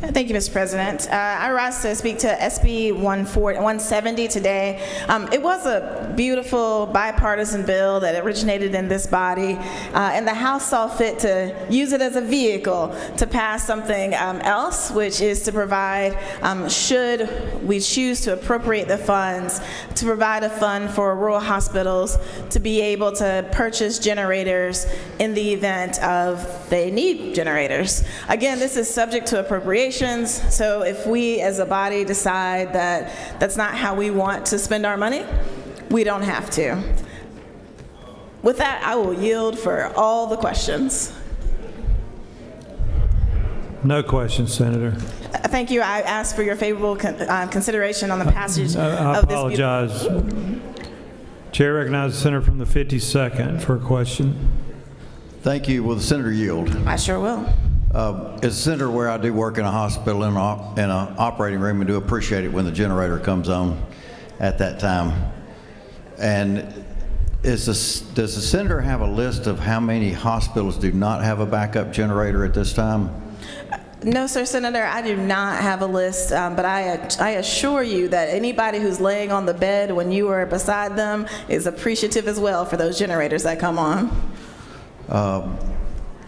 Thank you, Mr. President. I rise to speak to SB 170 today. It was a beautiful bipartisan bill that originated in this body, and the House saw fit to use it as a vehicle to pass something else, which is to provide, should we choose to appropriate the funds, to provide a fund for rural hospitals to be able to purchase generators in the event of they need generators. Again, this is subject to appropriations, so if we as a body decide that that's not how we want to spend our money, we don't have to. With that, I will yield for all the questions. No questions, Senator. Thank you. I ask for your favorable consideration on the passage I of this. apologize. Chair recognizes the senator from the 52nd for a question. Thank you. Will the senator yield? I sure will. As a senator, where I do work in a hospital in an operating room, and do appreciate it when the generator comes on at that time. And does the senator have a list of how many hospitals do not have a backup generator at this time? No, sir, Senator, I do not have a list, but I assure you that anybody who's laying on the bed when you are beside them is appreciative as well for those generators that come on.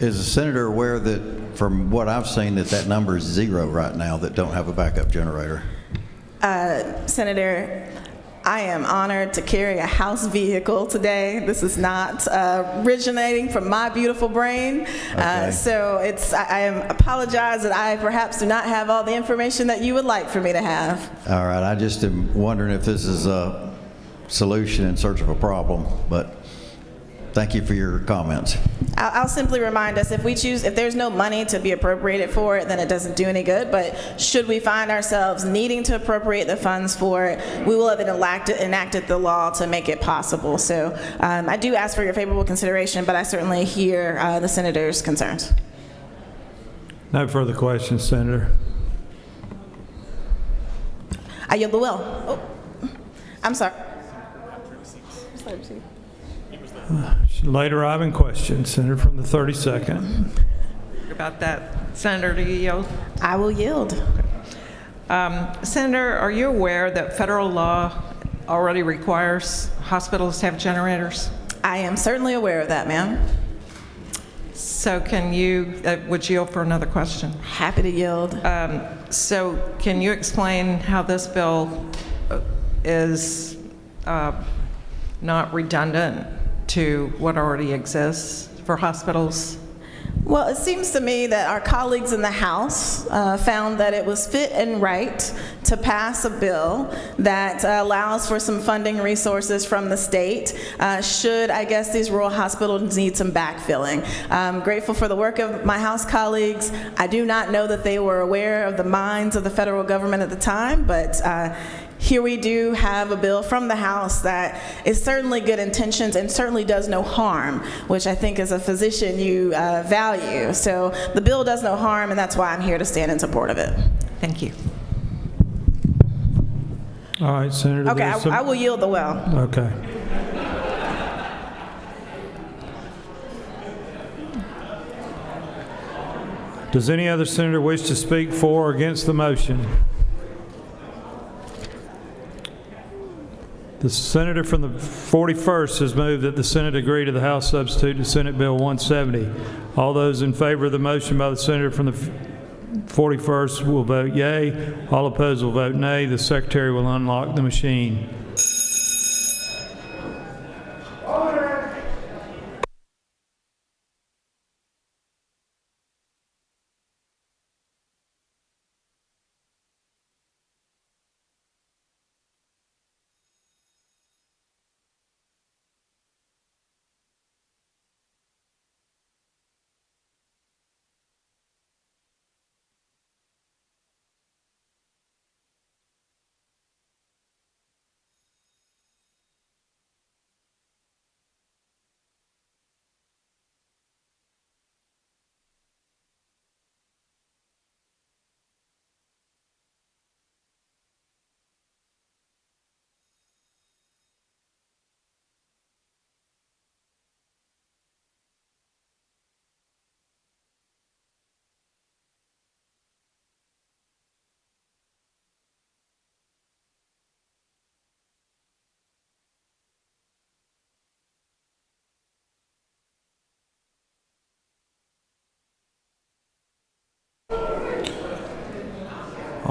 Is the senator aware that, from what I've seen, that number is 0 right now that don't have a backup generator? Senator, I am honored to carry a House vehicle today. This is not originating from my beautiful brain. Okay. So I apologize that I perhaps do not have all the information that you would like for me to have. All right, I just am wondering if this is a solution in search of a problem, but thank you for your comments. I'll simply remind us, if there's no money to be appropriated for it, then it doesn't do any good. But should we find ourselves needing to appropriate the funds for it, we will have enacted the law to make it possible. So I do ask for your favorable consideration, but I certainly hear the senator's concerns. No further questions, Senator. I yield the will. Oh, I'm sorry. Later arriving question, Senator from the 32nd. About that, Senator, do you yield? I will yield. Senator, are you aware that federal law already requires hospitals to have generators? I am certainly aware of that, ma'am. So can you, would you yield for another question? Happy to yield. So can you explain how this bill is not redundant to what already exists for hospitals? Well, it seems to me that our colleagues in the House found that it was fit and right to pass a bill that allows for some funding resources from the state should, I guess, these rural hospitals need some backfilling. I'm grateful for the work of my House colleagues. I do not know that they were aware of the minds of the federal government at the time, but here we do have a bill from the House that is certainly good intentions and certainly does no harm, which I think as a physician you value. So the bill does no harm, and that's why I'm here to stand in support of it. Thank you. All right, Senator. Okay, I will yield the well. Okay. Does any other senator wish to speak for or against the motion? The senator from the 41st has moved that the Senate agree to the House substitute to Senate Bill 170. All those in favor of the motion by the senator from the 41st will vote yea. All opposed will vote nay. The secretary will unlock the machine.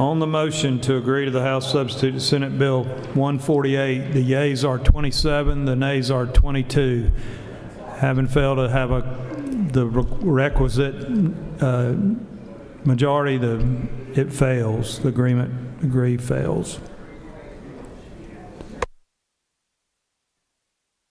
On the motion to agree to the House substitute to Senate Bill 148, the yeas are 27, the nays are 22. Having failed to have the requisite majority, it fails. The agree fails.